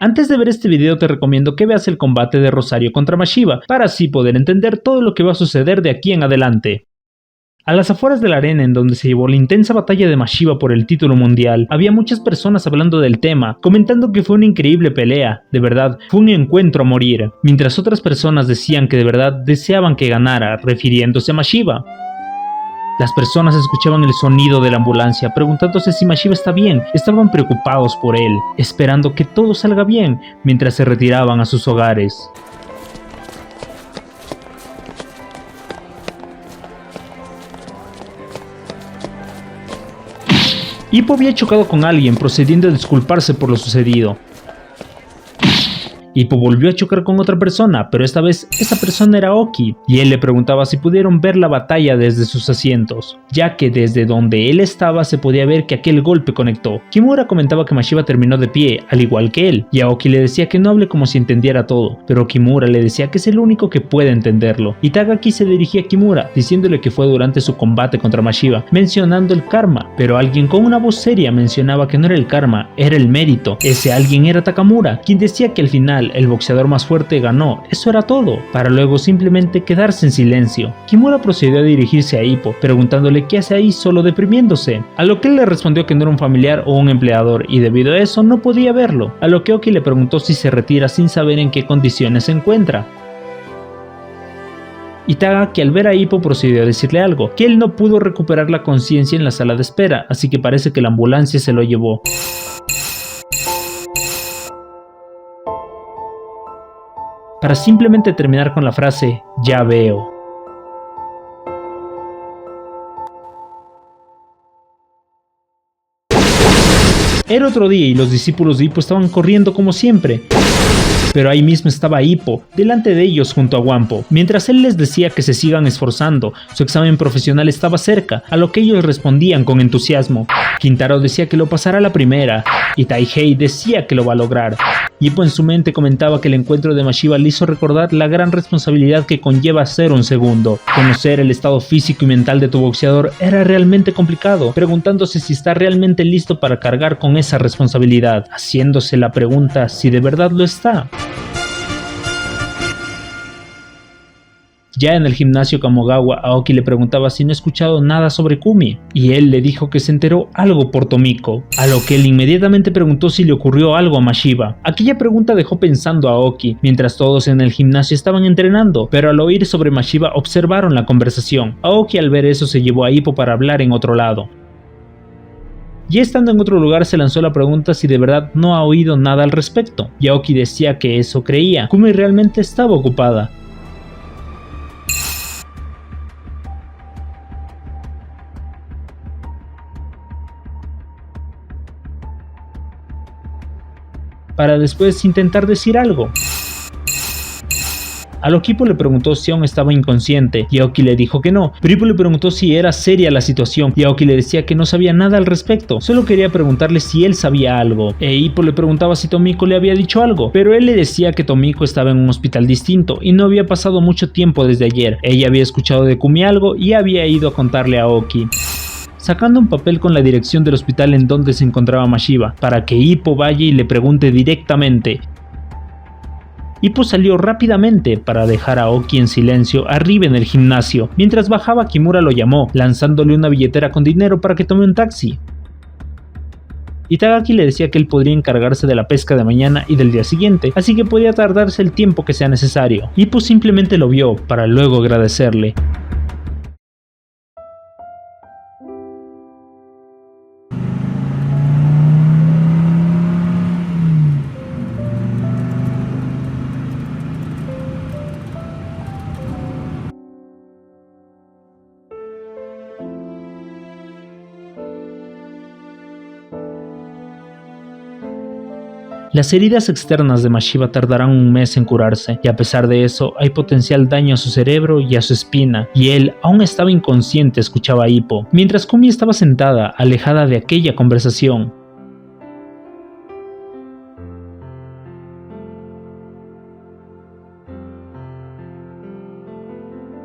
Antes de ver este video te recomiendo que veas el combate de Rosario contra Mashiba, para así poder entender todo lo que va a suceder de aquí en adelante. A las afueras de la arena en donde se llevó la intensa batalla de Mashiba por el título mundial, había muchas personas hablando del tema, comentando que fue una increíble pelea, de verdad, fue un encuentro a morir, mientras otras personas decían que de verdad deseaban que ganara, refiriéndose a Mashiba. Las personas escuchaban el sonido de la ambulancia, preguntándose si Mashiba está bien, estaban preocupados por él, esperando que todo salga bien, mientras se retiraban a sus hogares. Hippo había chocado con alguien, procediendo a disculparse por lo sucedido. Hippo volvió a chocar con otra persona, pero esta vez esa persona era Oki, y él le preguntaba si pudieron ver la batalla desde sus asientos, ya que desde donde él estaba se podía ver que aquel golpe conectó. Kimura comentaba que Mashiba terminó de pie, al igual que él, y a Oki le decía que no hable como si entendiera todo, pero Kimura le decía que es el único que puede entenderlo. Itagaki se dirigía a Kimura, diciéndole que fue durante su combate contra Mashiba, mencionando el karma, pero alguien con una voz seria mencionaba que no era el karma, era el mérito. Ese alguien era Takamura, quien decía que al final el boxeador más fuerte ganó, eso era todo, para luego simplemente quedarse en silencio. Kimura procedió a dirigirse a Hippo, preguntándole qué hace ahí solo deprimiéndose, a lo que él le respondió que no era un familiar o un empleador y debido a eso no podía verlo, a lo que Oki le preguntó si se retira sin saber en qué condiciones se encuentra. Itagaki al ver a Hippo procedió a decirle algo, que él no pudo recuperar la conciencia en la sala de espera, así que parece que la ambulancia se lo llevó. Para simplemente terminar con la frase, ya veo. Era otro día y los discípulos de Hippo estaban corriendo como siempre. Pero ahí mismo estaba Hippo, delante de ellos junto a Wampo. Mientras él les decía que se sigan esforzando, su examen profesional estaba cerca, a lo que ellos respondían con entusiasmo. Kintaro decía que lo pasará a la primera, y Taihei decía que lo va a lograr. Hippo en su mente comentaba que el encuentro de Mashiba le hizo recordar la gran responsabilidad que conlleva ser un segundo. Conocer el estado físico y mental de tu boxeador era realmente complicado, preguntándose si está realmente listo para cargar con esa responsabilidad, haciéndose la pregunta si de verdad lo está. Ya en el gimnasio Kamogawa, Aoki le preguntaba si no ha escuchado nada sobre Kumi, y él le dijo que se enteró algo por Tomiko, a lo que él inmediatamente preguntó si le ocurrió algo a Mashiba. Aquella pregunta dejó pensando a Aoki, mientras todos en el gimnasio estaban entrenando, pero al oír sobre Mashiba observaron la conversación. Aoki al ver eso se llevó a Hippo para hablar en otro lado. Ya estando en otro lugar se lanzó la pregunta si de verdad no ha oído nada al respecto, y Aoki decía que eso creía. Kumi realmente estaba ocupada. Para después intentar decir algo. A lo que Hippo le preguntó si aún estaba inconsciente, y Aoki le dijo que no, pero Hippo le preguntó si era seria la situación, y Aoki le decía que no sabía nada al respecto, solo quería preguntarle si él sabía algo, Hippo le preguntaba si Tomiko le había dicho algo, pero él le decía que Tomiko estaba en un hospital distinto, y no había pasado mucho tiempo desde ayer, ella había escuchado de Kumi algo, y había ido a contarle a Aoki. Sacando un papel con la dirección del hospital en donde se encontraba Mashiba, para que Hippo vaya y le pregunte directamente. Hippo salió rápidamente para dejar a Aoki en silencio arriba en el gimnasio. Mientras bajaba, Kimura lo llamó, lanzándole una billetera con dinero para que tome un taxi. Itagaki le decía que él podría encargarse de la pesca de mañana y del día siguiente, así que podía tardarse el tiempo que sea necesario. Hippo simplemente lo vio para luego agradecerle. Las heridas externas de Mashiba tardarán un mes en curarse, y a pesar de eso, hay potencial daño a su cerebro y a su espina, y él aún estaba inconsciente, escuchaba a Hippo, mientras Kumi estaba sentada, alejada de aquella conversación.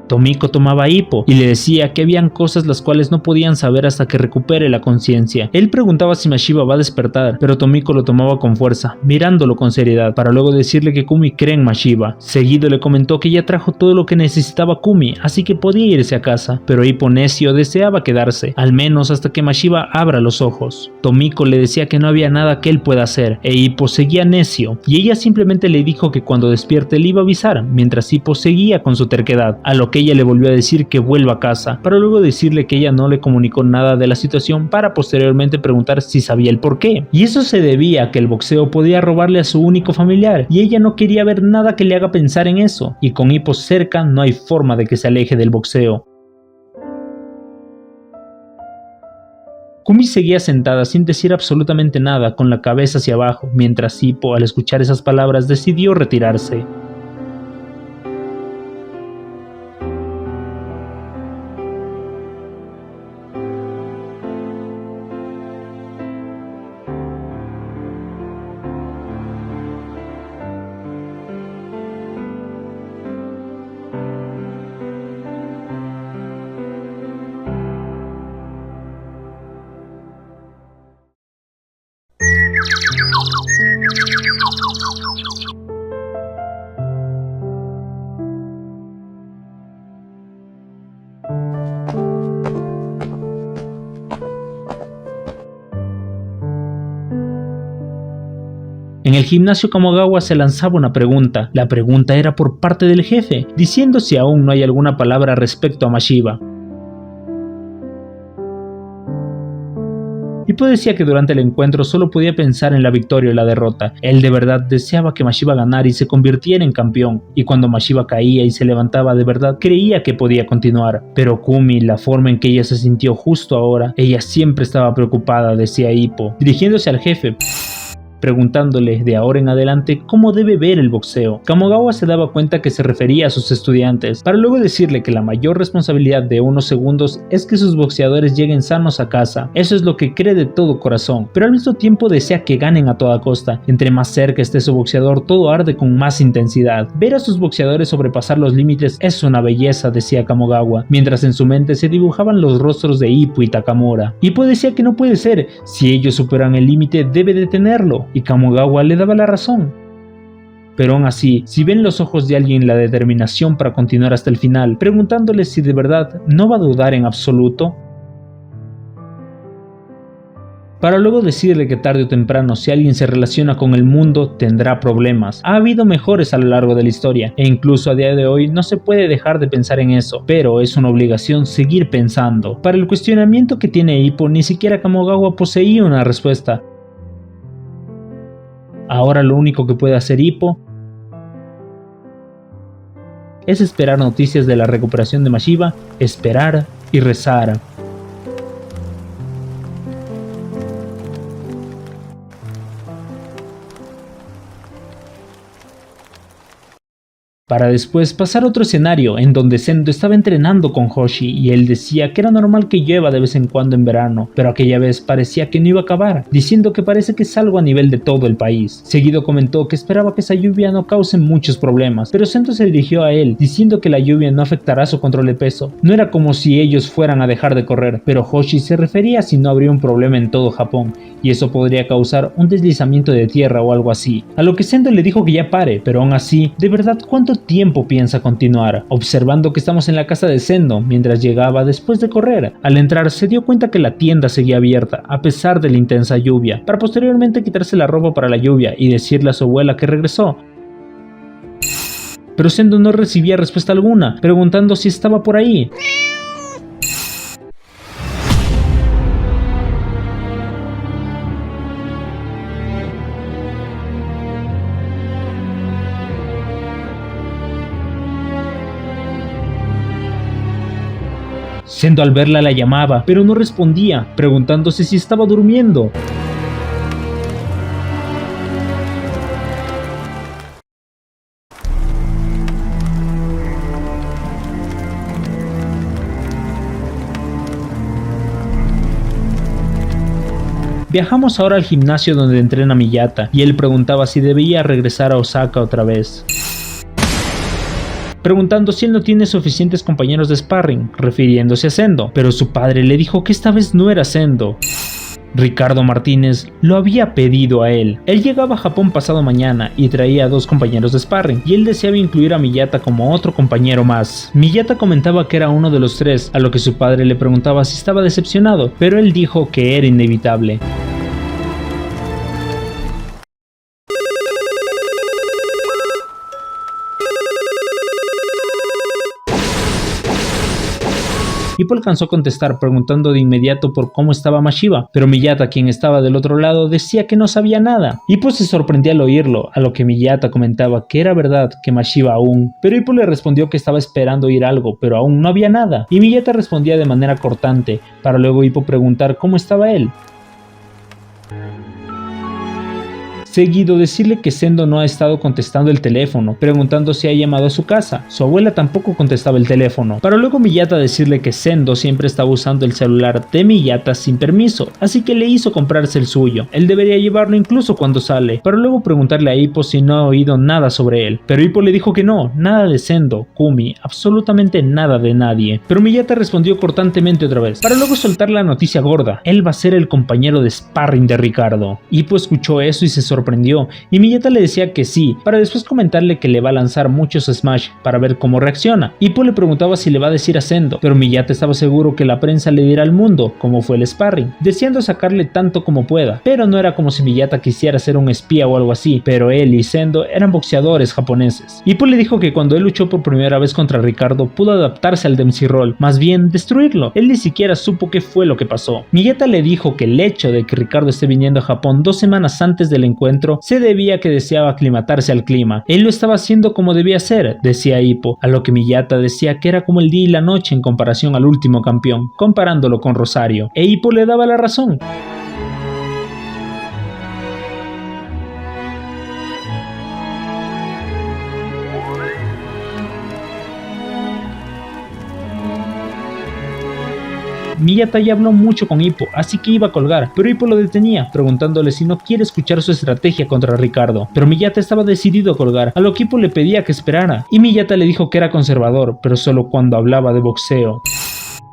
Tomiko tomaba hipo y le decía que habían cosas las cuales no podían saber hasta que recupere la conciencia. Él preguntaba si Mashiba va a despertar, pero Tomiko lo tomaba con fuerza, mirándolo con seriedad, para luego decirle que Kumi cree en Mashiba. Seguido le comentó que ya trajo todo lo que necesitaba Kumi, así que podía irse a casa, pero Hippo necio deseaba quedarse, al menos hasta que Mashiba abra los ojos. Tomiko le decía que no había nada que él pueda hacer, e Hippo seguía necio, y ella simplemente le dijo que cuando despierte le iba a avisar, mientras Hippo seguía con su terquedad, a lo que ella le volvió a decir que vuelva a casa, para luego decirle que ella no le comunicó nada de la situación para posteriormente preguntar si sabía el porqué. Y eso se debía a que el boxeo podía robarle a su único familiar, y ella no quería ver nada que le haga pensar en eso, y con Hippo cerca no hay forma de que se aleje del boxeo. Kumi seguía sentada sin decir absolutamente nada, con la cabeza hacia abajo, mientras Hippo, al escuchar esas palabras, decidió retirarse. En el gimnasio Kamogawa se lanzaba una pregunta. La pregunta era por parte del jefe, diciendo si aún no hay alguna palabra respecto a Mashiba. Hippo decía que durante el encuentro solo podía pensar en la victoria y la derrota. Él de verdad deseaba que Mashiba ganara y se convirtiera en campeón, y cuando Mashiba caía y se levantaba de verdad creía que podía continuar. Pero Kumi, la forma en que ella se sintió justo ahora, ella siempre estaba preocupada, decía Hippo, dirigiéndose al jefe, preguntándole de ahora en adelante cómo debe ver el boxeo. Kamogawa se daba cuenta que se refería a sus estudiantes, para luego decirle que la mayor responsabilidad de unos segundos es que sus boxeadores lleguen sanos a casa. Eso es lo que cree de todo corazón, pero al mismo tiempo desea que ganen a toda costa. Entre más cerca esté su boxeador, todo arde con más intensidad. Ver a sus boxeadores sobrepasar los límites es una belleza, decía Kamogawa, mientras en su mente se dibujaban los rostros de Hippo y Takamura. Hippo decía que no puede ser, si ellos superan el límite debe detenerlo, y Kamogawa le daba la razón. Pero aún así, si ven los ojos de alguien la determinación para continuar hasta el final, preguntándole si de verdad no va a dudar en absoluto, para luego decirle que tarde o temprano si alguien se relaciona con el mundo tendrá problemas. Ha habido mejores a lo largo de la historia, e incluso a día de hoy no se puede dejar de pensar en eso, pero es una obligación seguir pensando. Para el cuestionamiento que tiene Hippo, ni siquiera Kamogawa poseía una respuesta. Ahora lo único que puede hacer Hippo es esperar noticias de la recuperación de Mashiba, esperar y rezar. Para después pasar a otro escenario en donde Sendo estaba entrenando con Hoshi y él decía que era normal que llueva de vez en cuando en verano, pero aquella vez parecía que no iba a acabar, diciendo que parece que es algo a nivel de todo el país. Seguido comentó que esperaba que esa lluvia no cause muchos problemas, pero Sendo se dirigió a él diciendo que la lluvia no afectará su control de peso. No era como si ellos fueran a dejar de correr, pero Hoshi se refería a si no habría un problema en todo Japón, y eso podría causar un deslizamiento de tierra o algo así. A lo que Sendo le dijo que ya pare, pero aún así, ¿de verdad cuánto tiempo piensa continuar? Observando que estamos en la casa de Sendo mientras llegaba después de correr. Al entrar se dio cuenta que la tienda seguía abierta a pesar de la intensa lluvia, para posteriormente quitarse la ropa para la lluvia y decirle a su abuela que regresó. Pero Sendo no recibía respuesta alguna, preguntando si estaba por ahí. Sendo al verla la llamaba, pero no respondía, preguntándose si estaba durmiendo. Viajamos ahora al gimnasio donde entrena Miyata, y él preguntaba si debía regresar a Osaka otra vez. preguntando si él no tiene suficientes compañeros de sparring, refiriéndose a Sendo, pero su padre le dijo que esta vez no era Sendo. Ricardo Martínez lo había pedido a él. Él llegaba a Japón pasado mañana y traía a 2 compañeros de sparring, y él deseaba incluir a Miyata como otro compañero más. Miyata comentaba que era uno de los 3, a lo que su padre le preguntaba si estaba decepcionado, pero él dijo que era inevitable. Ippo alcanzó a contestar preguntando de inmediato por cómo estaba Mashiba, pero Miyata, quien estaba del otro lado, decía que no sabía nada. Ippo se sorprendía al oírlo, a lo que Miyata comentaba que era verdad que Mashiba aún, pero Ippo le respondió que estaba esperando oír algo, pero aún no había nada, y Miyata respondía de manera cortante, para luego Ippo preguntar cómo estaba él. Seguido decirle que Sendo no ha estado contestando el teléfono, preguntando si ha llamado a su casa. Su abuela tampoco contestaba el teléfono, para luego Miyata decirle que Sendo siempre estaba usando el celular de Miyata sin permiso, así que le hizo comprarse el suyo. Él debería llevarlo incluso cuando sale, para luego preguntarle a Ippo si no ha oído nada sobre él, pero Ippo le dijo que no, nada de Sendo, Kumi, absolutamente nada de nadie. Pero Miyata respondió cortantemente otra vez, para luego soltar la noticia gorda: él va a ser el compañero de sparring de Ricardo. Ippo escuchó eso y se sorprendió, y Miyata le decía que sí, para después comentarle que le va a lanzar muchos smash para ver cómo reacciona. Ippo le preguntaba si le va a decir a Sendo, pero Miyata estaba seguro que la prensa le dirá al mundo cómo fue el sparring, deseando sacarle tanto como pueda, pero no era como si Miyata quisiera ser un espía o algo así, pero él y Sendo eran boxeadores japoneses. Ippo le dijo que cuando él luchó por primera vez contra Ricardo pudo adaptarse al Dempsey Roll, más bien destruirlo. Él ni siquiera supo qué fue lo que pasó. Miyata le dijo que el hecho de que Ricardo esté viniendo a Japón 2 semanas antes del encuentro se debía a que deseaba aclimatarse al clima. Él lo estaba haciendo como debía ser, decía Ippo, a lo que Miyata decía que era como el día y la noche en comparación al último campeón, comparándolo con Rosario, e Ippo le daba la razón. Miyata ya habló mucho con Ippo, así que iba a colgar, pero Ippo lo detenía, preguntándole si no quiere escuchar su estrategia contra Ricardo. Pero Miyata estaba decidido a colgar, a lo que Ippo le pedía que esperara, y Miyata le dijo que era conservador, pero solo cuando hablaba de boxeo.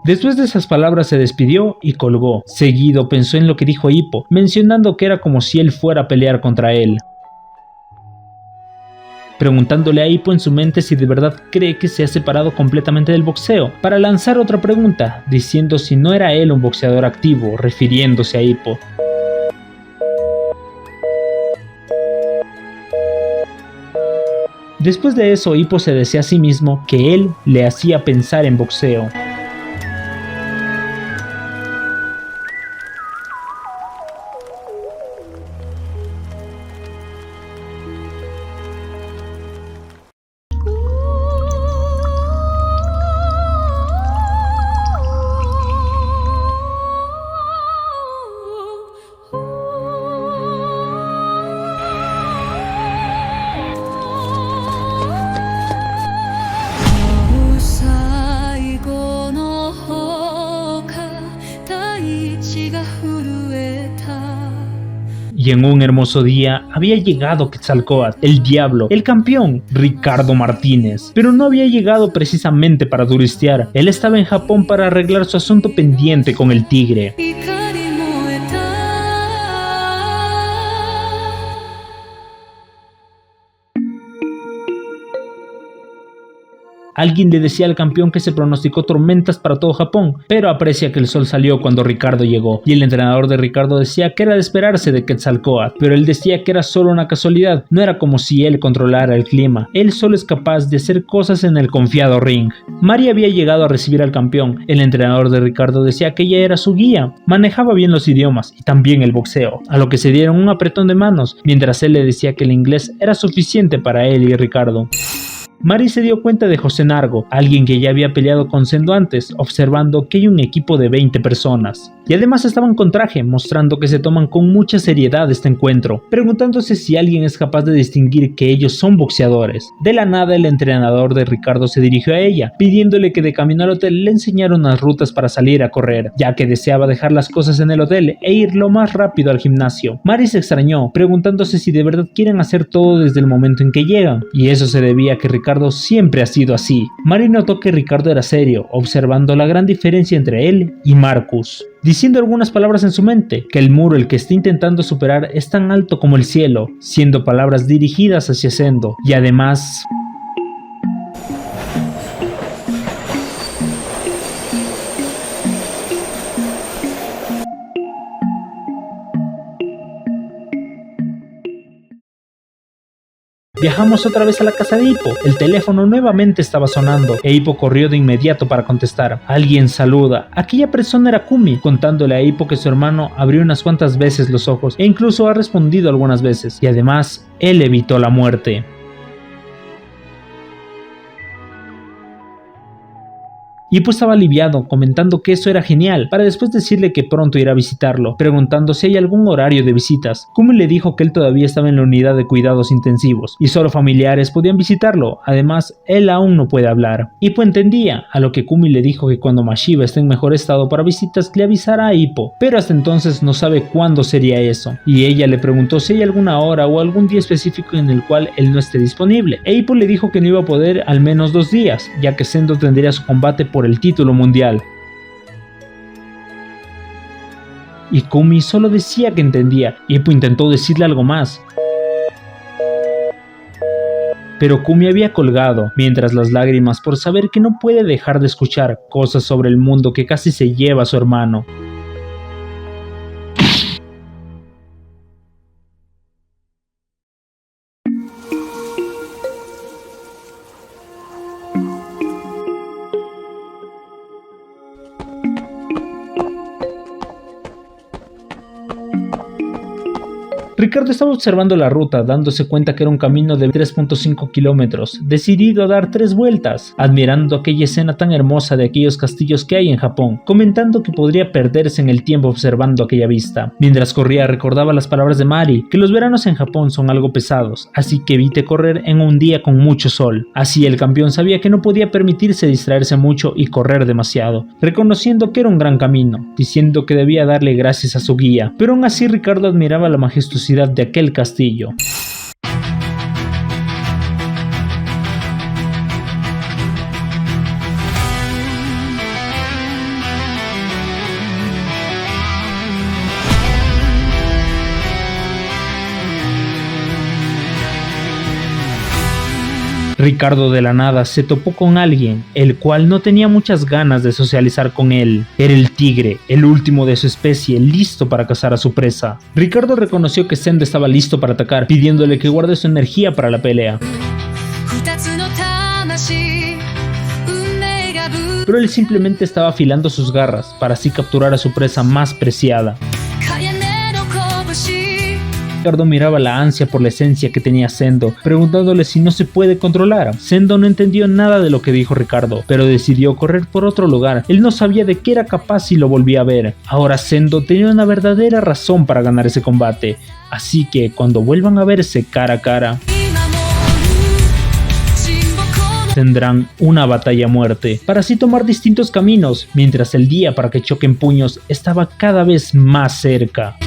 Después de esas palabras se despidió y colgó. Seguido pensó en lo que dijo Ippo, mencionando que era como si él fuera a pelear contra él, preguntándole a Ippo en su mente si de verdad cree que se ha separado completamente del boxeo, para lanzar otra pregunta, diciendo si no era él un boxeador activo, refiriéndose a Ippo. Después de eso, Ippo se decía a sí mismo que él le hacía pensar en boxeo. Y en un hermoso día había llegado Quetzalcóatl, el diablo, el campeón, Ricardo Martínez. Pero no había llegado precisamente para turistear, él estaba en Japón para arreglar su asunto pendiente con el tigre. Alguien le decía al campeón que se pronosticó tormentas para todo Japón, pero aprecia que el sol salió cuando Ricardo llegó, y el entrenador de Ricardo decía que era de esperarse de Quetzalcóatl, pero él decía que era solo una casualidad, no era como si él controlara el clima, él solo es capaz de hacer cosas en el confiado ring. Mari había llegado a recibir al campeón, el entrenador de Ricardo decía que ella era su guía, manejaba bien los idiomas y también el boxeo, a lo que se dieron un apretón de manos, mientras él le decía que el inglés era suficiente para él y Ricardo. Mari se dio cuenta de José Nargo, alguien que ya había peleado con Sendo antes, observando que hay un equipo de 20 personas. Y además estaban con traje, mostrando que se toman con mucha seriedad este encuentro, preguntándose si alguien es capaz de distinguir que ellos son boxeadores. De la nada el entrenador de Ricardo se dirigió a ella, pidiéndole que de camino al hotel le enseñara unas rutas para salir a correr, ya que deseaba dejar las cosas en el hotel e ir lo más rápido al gimnasio. Mari se extrañó, preguntándose si de verdad quieren hacer todo desde el momento en que llegan, y eso se debía a que Ricardo Ricardo siempre ha sido así. Mari notó que Ricardo era serio, observando la gran diferencia entre él y Marcus, diciendo algunas palabras en su mente, que el muro el que está intentando superar es tan alto como el cielo, siendo palabras dirigidas hacia Sendo, y además... Viajamos otra vez a la casa de Hippo. El teléfono nuevamente estaba sonando e Hippo corrió de inmediato para contestar. Alguien saluda. Aquella persona era Kumi, contándole a Hippo que su hermano abrió unas cuantas veces los ojos e incluso ha respondido algunas veces. Y además, él evitó la muerte. Hippo estaba aliviado, comentando que eso era genial, para después decirle que pronto irá a visitarlo, preguntando si hay algún horario de visitas. Kumi le dijo que él todavía estaba en la unidad de cuidados intensivos, y solo familiares podían visitarlo, además, él aún no puede hablar. Hippo entendía, a lo que Kumi le dijo que cuando Mashiba esté en mejor estado para visitas le avisará a Hippo, pero hasta entonces no sabe cuándo sería eso, y ella le preguntó si hay alguna hora o algún día específico en el cual él no esté disponible, e Hippo le dijo que no iba a poder al menos 2 días, ya que Sendo tendría su combate por el título mundial. Y Kumi solo decía que entendía. Hippo intentó decirle algo más, pero Kumi había colgado, mientras las lágrimas por saber que no puede dejar de escuchar cosas sobre el mundo que casi se lleva a su hermano. Ricardo estaba observando la ruta, dándose cuenta que era un camino de 3.5 kilómetros, decidido a dar 3 vueltas, admirando aquella escena tan hermosa de aquellos castillos que hay en Japón, comentando que podría perderse en el tiempo observando aquella vista. Mientras corría recordaba las palabras de Mari, que los veranos en Japón son algo pesados, así que evite correr en un día con mucho sol. Así el campeón sabía que no podía permitirse distraerse mucho y correr demasiado, reconociendo que era un gran camino, diciendo que debía darle gracias a su guía, pero aún así Ricardo admiraba la majestuosidad de aquel castillo. Ricardo de la nada se topó con alguien, el cual no tenía muchas ganas de socializar con él. Era el tigre, el último de su especie, listo para cazar a su presa. Ricardo reconoció que Sendo estaba listo para atacar, pidiéndole que guarde su energía para la pelea. Pero él simplemente estaba afilando sus garras, para así capturar a su presa más preciada. Ricardo miraba la ansia por la esencia que tenía Sendo, preguntándole si no se puede controlar. Sendo no entendió nada de lo que dijo Ricardo, pero decidió correr por otro lugar. Él no sabía de qué era capaz si lo volvía a ver. Ahora Sendo tenía una verdadera razón para ganar ese combate, así que cuando vuelvan a verse cara a cara, tendrán una batalla a muerte, para así tomar distintos caminos, mientras el día para que choquen puños estaba cada vez más cerca.